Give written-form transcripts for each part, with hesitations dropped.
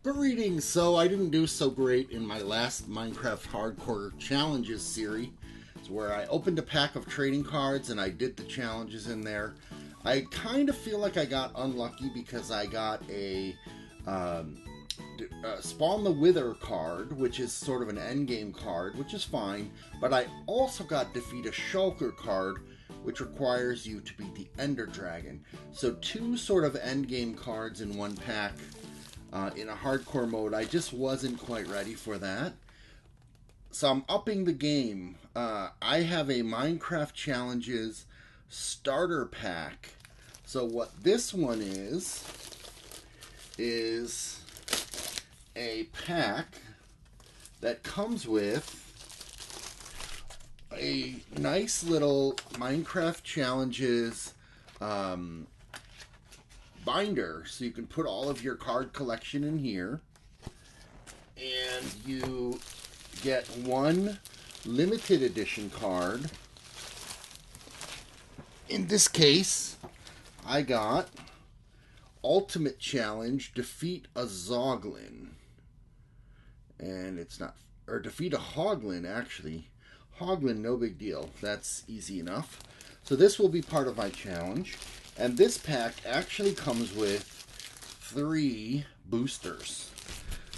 Greetings! So I didn't do so great in my last Minecraft Hardcore Challenges series, where I opened a pack of trading cards and I did the challenges in there. I kind of feel like I got unlucky because I got a Spawn the Wither card, which is sort of an endgame card, which is fine, but I also got Defeat a Shulker card, which requires you to beat the Ender Dragon. So two sort of endgame cards in one pack. In a hardcore mode, I just wasn't quite ready for that. So I'm upping the game. I have a Minecraft Challenges starter pack. So what this one is a pack that comes with a nice little Minecraft Challenges binder, so you can put all of your card collection in here, and you get one limited edition card. In this case, I got Ultimate Challenge, Defeat a Zoglin, and it's not, or Defeat a Hoglin, actually. Hoglin, no big deal, that's easy enough. So this will be part of my challenge. And this pack actually comes with 3 boosters.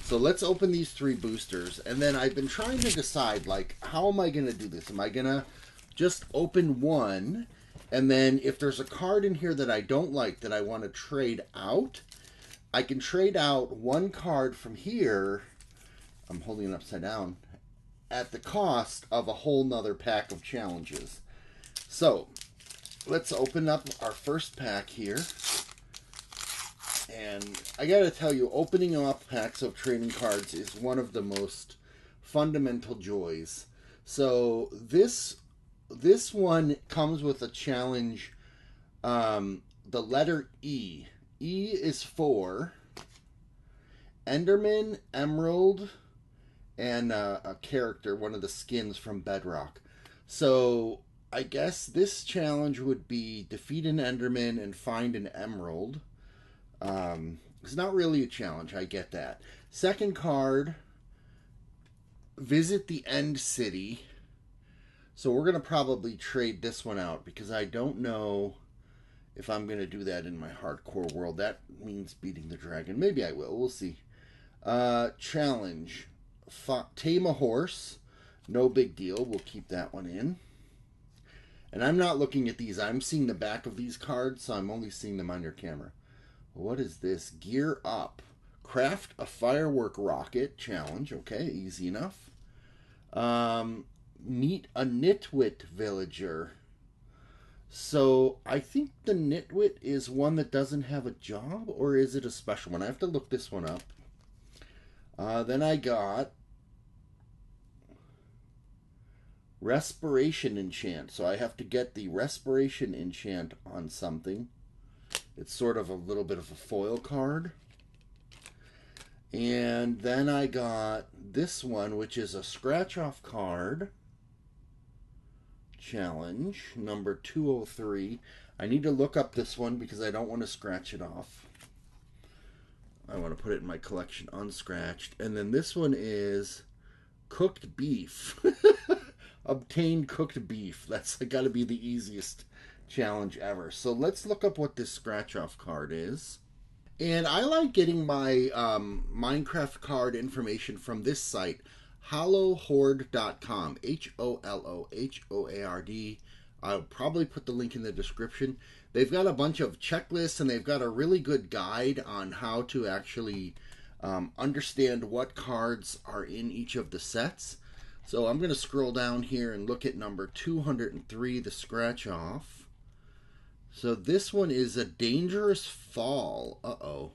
So let's open these 3 boosters. And then I've been trying to decide, like, how am I going to do this? Am I going to just open one? And then if there's a card in here that I don't like that I want to trade out, I can trade out one card from here. I'm holding it upside down. At the cost of a whole nother pack of challenges. So let's open up our first pack here. And I gotta tell you, opening up packs of trading cards is one of the most fundamental joys. So this one comes with a challenge, the letter E. E is for Enderman, Emerald, and a character, one of the skins from Bedrock. So I guess this challenge would be defeat an Enderman and find an emerald. It's not really a challenge, I get that. Second card, visit the End City. So we're going to probably trade this one out because I don't know if I'm going to do that in my hardcore world. That means beating the dragon. Maybe I will. We'll see. Challenge, tame a horse. No big deal. We'll keep that one in. And I'm not looking at these. I'm seeing the back of these cards, so I'm only seeing them on your camera. What is this? Gear up. Craft a firework rocket challenge. Okay, easy enough. Meet a Nitwit villager. So I think the Nitwit is one that doesn't have a job, or is it a special one? I have to look this one up. Then I got Respiration Enchant. So I have to get the Respiration Enchant on something. It's sort of a little bit of a foil card. And then I got this one, which is a scratch-off card. Challenge, number 203. I need to look up this one because I don't want to scratch it off. I want to put it in my collection unscratched. And then this one is cooked beef. Obtain cooked beef. That's got to be the easiest challenge ever. So let's look up what this scratch-off card is. And I like getting my Minecraft card information from this site, holohord.com. HOLOHOARD. I'll probably put the link in the description. They've got a bunch of checklists, and they've got a really good guide on how to actually understand what cards are in each of the sets. So I'm going to scroll down here and look at number 203, the scratch off. So this one is a dangerous fall. Uh-oh.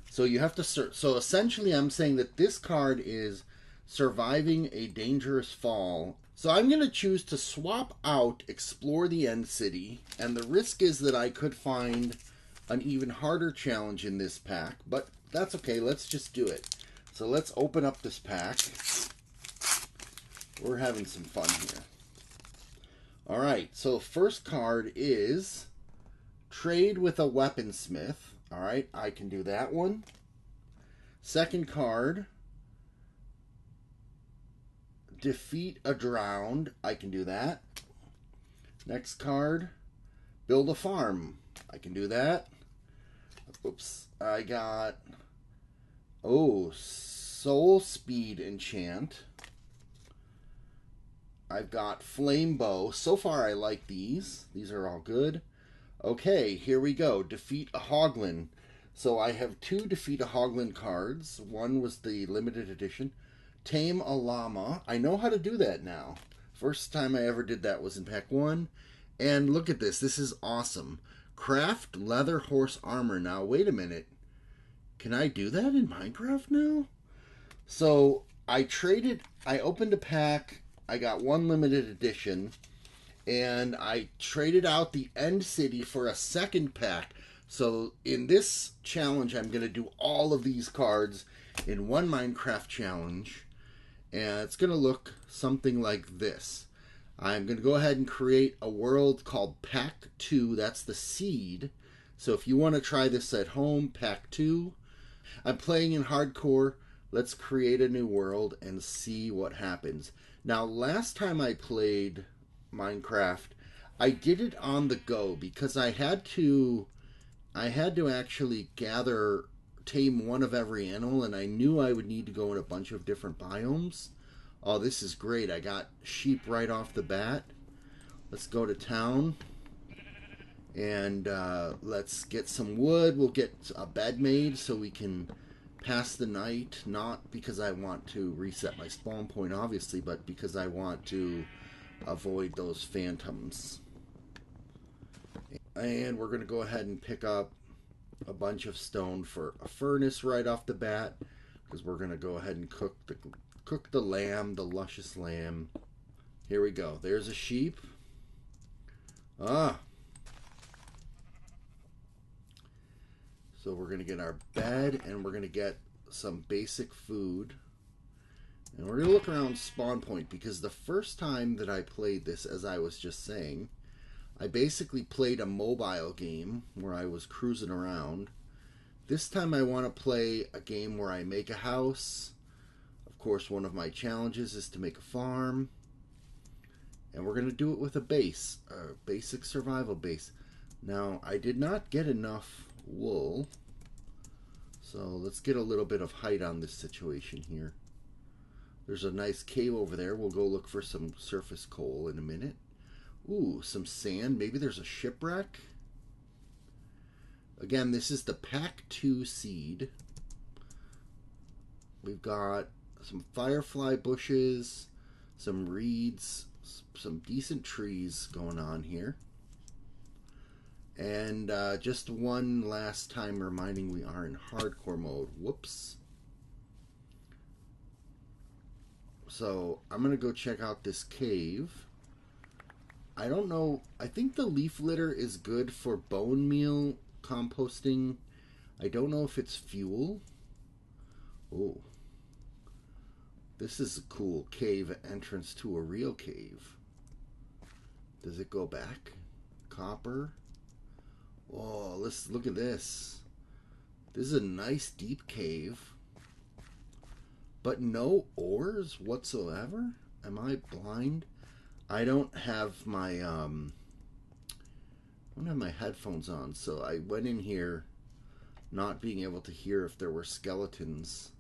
So you have to search. So essentially I'm saying that this card is surviving a dangerous fall. So I'm going to choose to swap out Explore the End City. And the risk is that I could find an even harder challenge in this pack. But that's okay. Let's just do it. So let's open up this pack. We're having some fun here. Alright, so first card is Trade with a Weaponsmith. Alright, I can do that one. Second card, defeat a drowned. I can do that. Next card, build a farm. I can do that. Oops. I got, soul speed enchant. I've got flame bow. So far I like these. These are all good. Okay, here we go. Defeat a Hoglin. So I have 2 defeat a Hoglin cards. One was the limited edition. Tame a Llama. I know how to do that now. First time I ever did that was in pack 1. And look at this. This is awesome. Craft leather horse armor. Now, wait a minute. Can I do that in Minecraft now? So I opened a pack. I got 1 limited edition. And I traded out the End City for a second pack. So in this challenge, I'm going to do all of these cards in one Minecraft challenge. And it's going to look something like this. I'm going to go ahead and create a world called Pack 2. That's the seed. So if you want to try this at home, Pack 2. I'm playing in hardcore. Let's create a new world and see what happens. Now, last time I played Minecraft, I did it on the go because I had to actually tame one of every animal, and I knew I would need to go in a bunch of different biomes. Oh, this is great. I got sheep right off the bat. Let's go to town. And let's get some wood. We'll get a bed made so we can pass the night. Not because I want to reset my spawn point, obviously, but because I want to avoid those phantoms. And we're going to go ahead and pick up a bunch of stone for a furnace right off the bat, because we're going to go ahead and cook the lamb, the luscious lamb. Here we go. There's a sheep. So we're going to get our bed, and we're going to get some basic food. And we're going to look around spawn point, because the first time that I played this, as I was just saying, I basically played a mobile game where I was cruising around. This time I want to play a game where I make a house. Of course, one of my challenges is to make a farm. And we're going to do it with a base, a basic survival base. Now, I did not get enough wool. So let's get a little bit of height on this situation here. There's a nice cave over there. We'll go look for some surface coal in a minute. Ooh, some sand. Maybe there's a shipwreck. Again, this is the Pack 2 seed. We've got some firefly bushes, some reeds, some decent trees going on here. And just one last time reminding we are in hardcore mode. Whoops. So I'm going to go check out this cave. I don't know. I think the leaf litter is good for bone meal composting. I don't know if it's fuel. Oh. This is a cool cave entrance to a real cave. Does it go back? Copper. Oh, let's look at this. This is a nice deep cave. But no ores whatsoever? Am I blind? I don't have my headphones on, so I went in here not being able to hear if there were skeletons.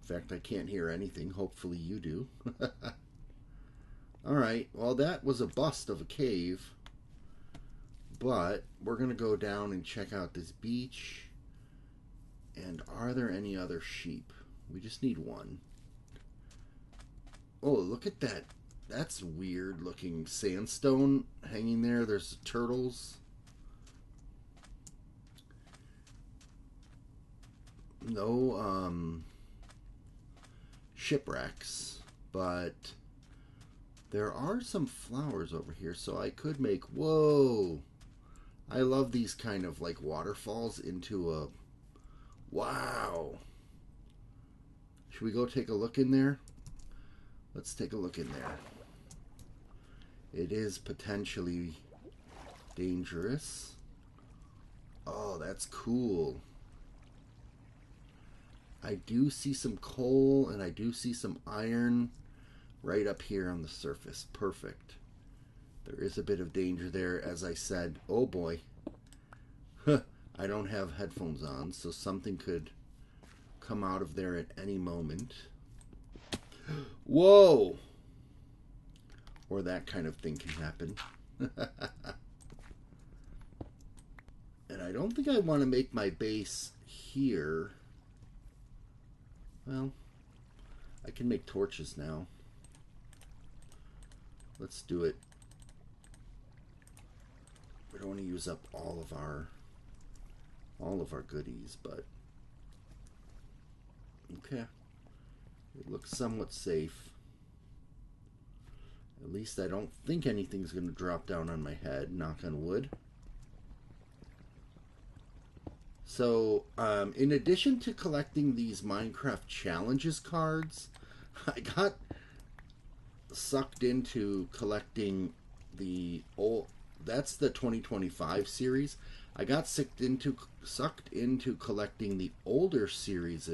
In fact, I can't hear anything. Hopefully you do. Alright, well that was a bust of a cave. But we're going to go down and check out this beach. And are there any other sheep? We just need one. Oh, look at that. That's weird looking sandstone hanging there. There's turtles. No shipwrecks, but there are some flowers over here, so I could make... Whoa! I love these kind of like waterfalls into a... Wow! Should we go take a look in there? Let's take a look in there. It is potentially dangerous. Oh, that's cool. I do see some coal and I do see some iron right up here on the surface. Perfect. There is a bit of danger there, as I said. Oh boy. I don't have headphones on, so something could come out of there at any moment. Whoa! Or that kind of thing can happen. And I don't think I want to make my base here. Well, I can make torches now. Let's do it. We don't want to use up all of our goodies, but okay. It looks somewhat safe. At least I don't think anything's going to drop down on my head, knock on wood. So, in addition to collecting these Minecraft Challenges cards, I got sucked into collecting the old... That's the 2025 series. I got sucked into collecting the older series.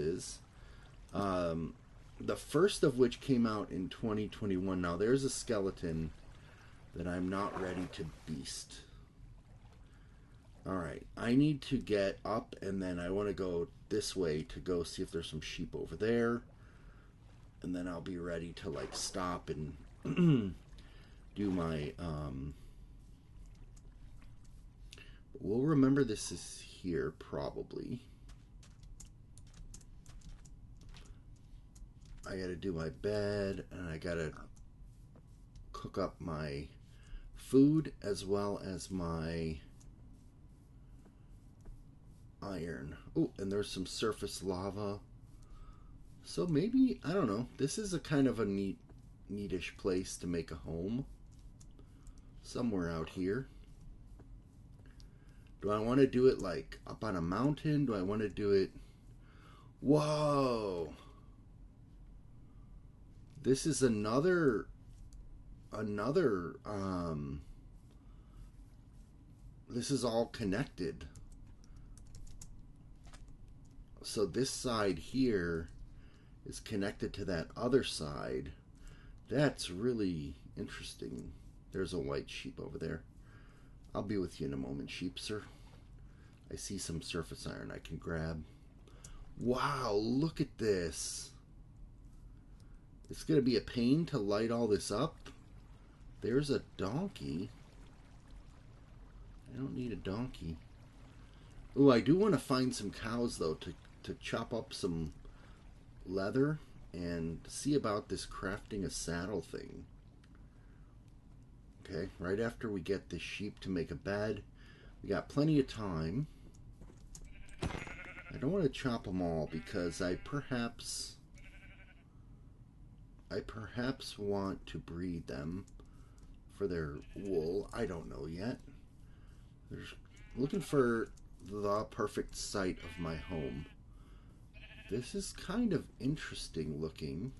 The first of which came out in 2021. Now, there's a skeleton that I'm not ready to beast. Alright, I need to get up, and then I want to go this way to go see if there's some sheep over there. And then I'll be ready to, like, stop and do my... We'll remember this is here, probably. I gotta do my bed, and I gotta cook up my food as well as my iron. Oh, and there's some surface lava. So maybe, I don't know, this is a kind of a neatish place to make a home. Somewhere out here. Do I want to do it like up on a mountain? Do I want to do it... Whoa! This is another this is all connected. So this side here is connected to that other side. That's really interesting. There's a white sheep over there. I'll be with you in a moment, sheep, sir. I see some surface iron I can grab. Wow, look at this. It's going to be a pain to light all this up. There's a donkey. I don't need a donkey. Ooh, I do want to find some cows, though, to chop up some leather and see about this crafting a saddle thing. Okay, right after we get the sheep to make a bed. We got plenty of time. I don't want to chop them all because I perhaps want to breed them for their wool. I don't know yet. There's looking for the perfect site of my home. This is kind of interesting looking,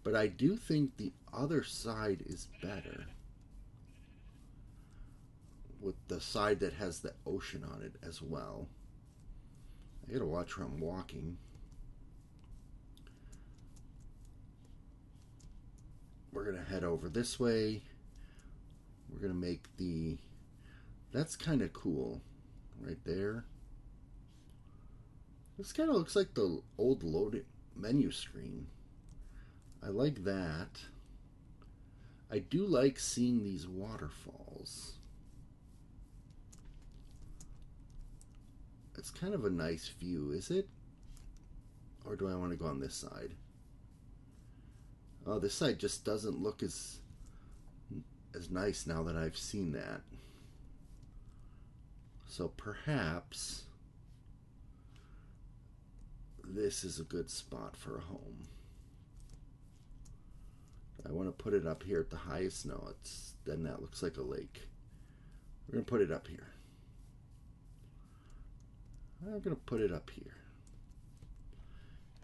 but I do think the other side is better, with the side that has the ocean on it as well. I gotta watch where I'm walking. We're gonna head over this way. We're gonna make the... That's kind of cool right there. This kind of looks like the old loaded menu screen. I like that. I do like seeing these waterfalls. It's kind of a nice view, is it? Or do I want to go on this side? Oh, this side just doesn't look as nice now that I've seen that. So perhaps this is a good spot for a home. I want to put it up here at the highest. No, then that looks like a lake. We're going to put it up here. I'm going to put it up here.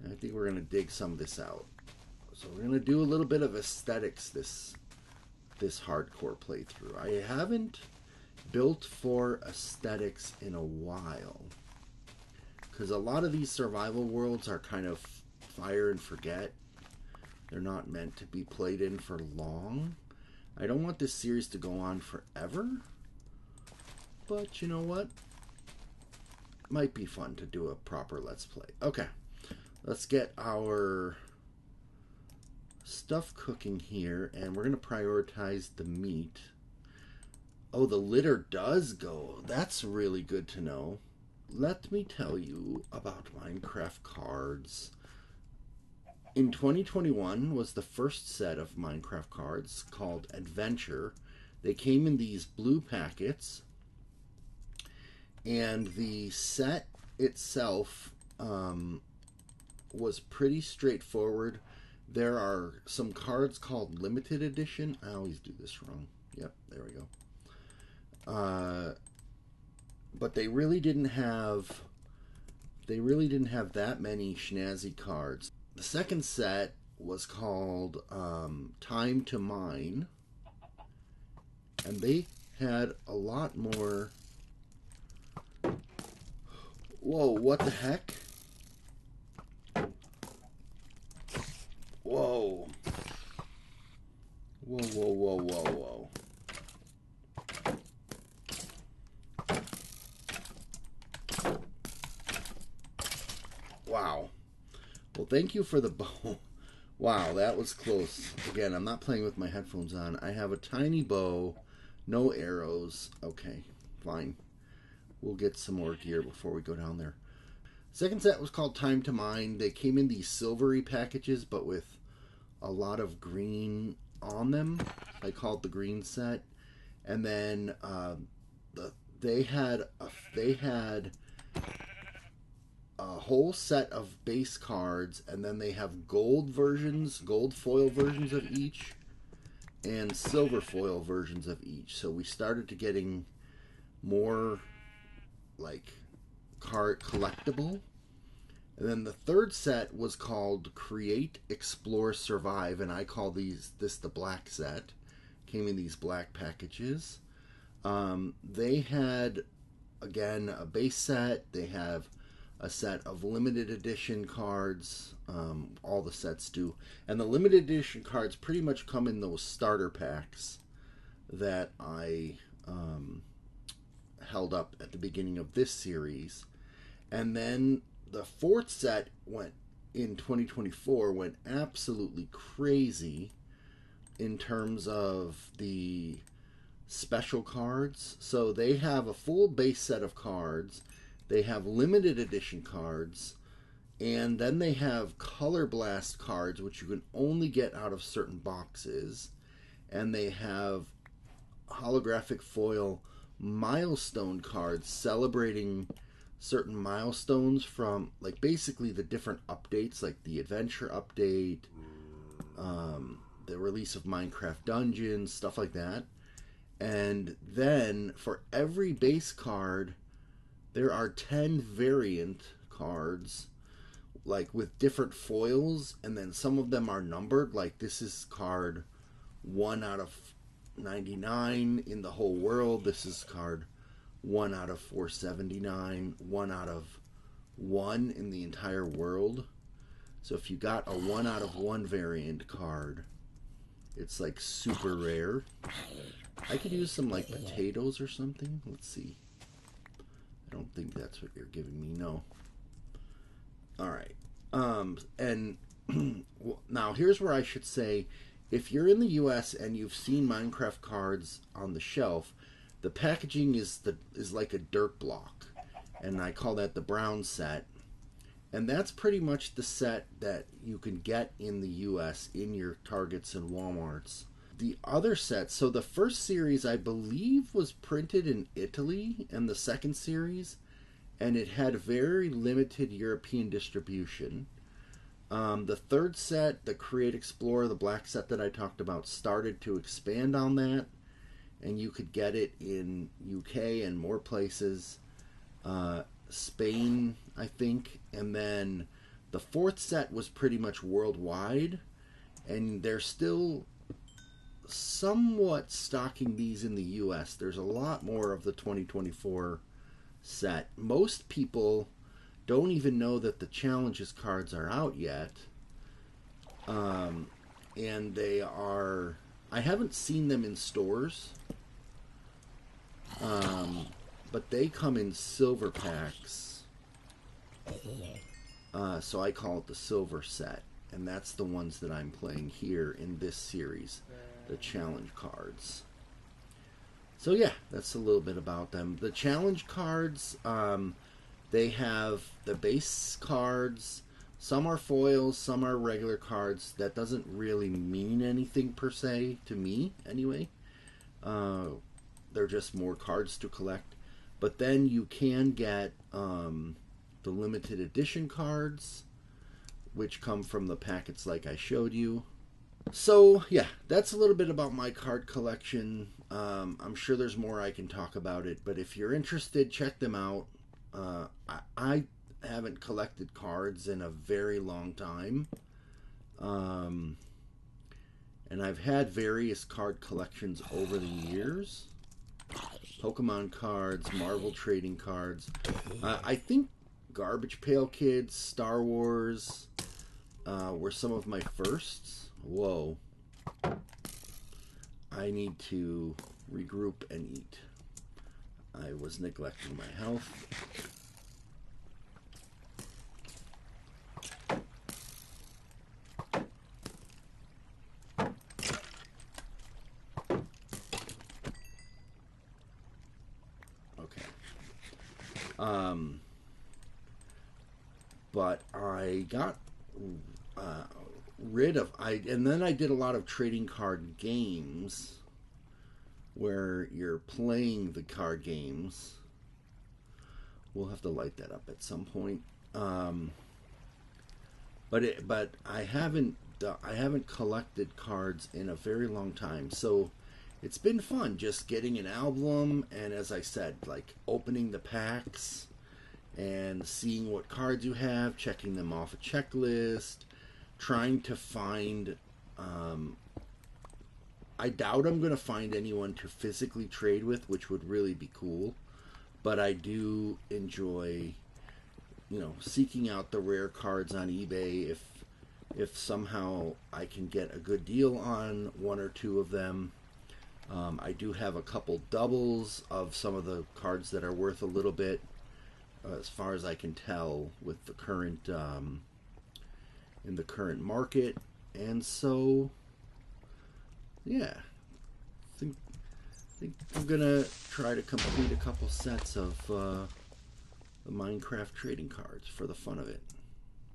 And I think we're going to dig some of this out. So we're going to do a little bit of aesthetics this hardcore playthrough. I haven't built for aesthetics in a while, because a lot of these survival worlds are kind of fire and forget. They're not meant to be played in for long. I don't want this series to go on forever, but you know what? Might be fun to do a proper Let's Play. Okay, let's get our stuff cooking here, and we're going to prioritize the meat. Oh, the litter does go. That's really good to know. Let me tell you about Minecraft cards. In 2021 was the first set of Minecraft cards called Adventure. They came in these blue packets, and the set itself was pretty straightforward. There are some cards called Limited Edition. I always do this wrong. Yep, there we go. But they really didn't have that many snazzy cards. The second set was called Time to Mine, and they had a lot more. Whoa, what the heck? Whoa. Whoa, whoa, whoa, whoa, whoa. Wow. Well, thank you for the bow. Wow, that was close. Again, I'm not playing with my headphones on. I have a tiny bow, no arrows. Okay, fine. We'll get some more gear before we go down there. Second set was called Time to Mine. They came in these silvery packages, but with a lot of green on them. I called the green set. And then they had a whole set of base cards, and then they have gold versions, gold foil versions of each, and silver foil versions of each. So we started to getting more like card collectible. And then the third set was called Create, Explore, Survive, and I call this the black set. Came in these black packages. They had, again, a base set. They have a set of limited edition cards. All the sets do. And the limited edition cards pretty much come in those starter packs that I held up at the beginning of this series. And then the fourth set went in 2024 went absolutely crazy in terms of the special cards. So they have a full base set of cards. They have limited edition cards, and then they have Color Blast cards, which you can only get out of certain boxes. And they have holographic foil milestone cards celebrating certain milestones from, like, basically the different updates, like the adventure update, the release of Minecraft Dungeons, stuff like that. And then for every base card, there are 10 variant cards, like with different foils, and then some of them are numbered. Like this is card 1 out of 99 in the whole world. This is card 1 out of 479, 1 out of 1 in the entire world. So if you got a 1 out of 1 variant card, it's like super rare. I could use some like potatoes or something. Let's see. I don't think that's what you're giving me. No. All right. And now here's where I should say, if you're in the US and you've seen Minecraft cards on the shelf, the packaging is like a dirt block, and I call that the brown set. And that's pretty much the set that you can get in the US in your Targets and Walmarts. The other set, so the first series I believe was printed in Italy, and the second series, and it had very limited European distribution. The third set, the Create Explorer, the black set that I talked about, started to expand on that, and you could get it in UK and more places. Spain, I think. And then the fourth set was pretty much worldwide, and they're still somewhat stocking these in the US. There's a lot more of the 2024 set. Most people don't even know that the challenges cards are out yet. And they are... I haven't seen them in stores. But they come in silver packs. So I call it the silver set. And that's the ones that I'm playing here in this series. The challenge cards. So yeah, that's a little bit about them. The challenge cards, they have the base cards. Some are foils, some are regular cards. That doesn't really mean anything per se, to me anyway. They're just more cards to collect. But then you can get the limited edition cards, which come from the packets like I showed you. So yeah, that's a little bit about my card collection. I'm sure there's more I can talk about it, but if you're interested, check them out. I haven't collected cards in a very long time. And I've had various card collections over the years. Pokemon cards, Marvel trading cards. I think Garbage Pail Kids, Star Wars were some of my firsts. Whoa. I need to regroup and eat. I was neglecting my health. Okay. But I got rid of and then I did a lot of trading card games where you're playing the card games. We'll have to light that up at some point. But I haven't collected cards in a very long time, so it's been fun just getting an album and, as I said, like opening the packs and seeing what cards you have, checking them off a checklist, trying to find... I doubt I'm going to find anyone to physically trade with, which would really be cool. But I do enjoy, seeking out the rare cards on eBay. If somehow I can get a good deal on one or two of them. I do have a couple doubles of some of the cards that are worth a little bit, as far as I can tell, with the current in the current market. And so, yeah, I think I'm gonna try to complete a couple sets of the Minecraft trading cards for the fun of it.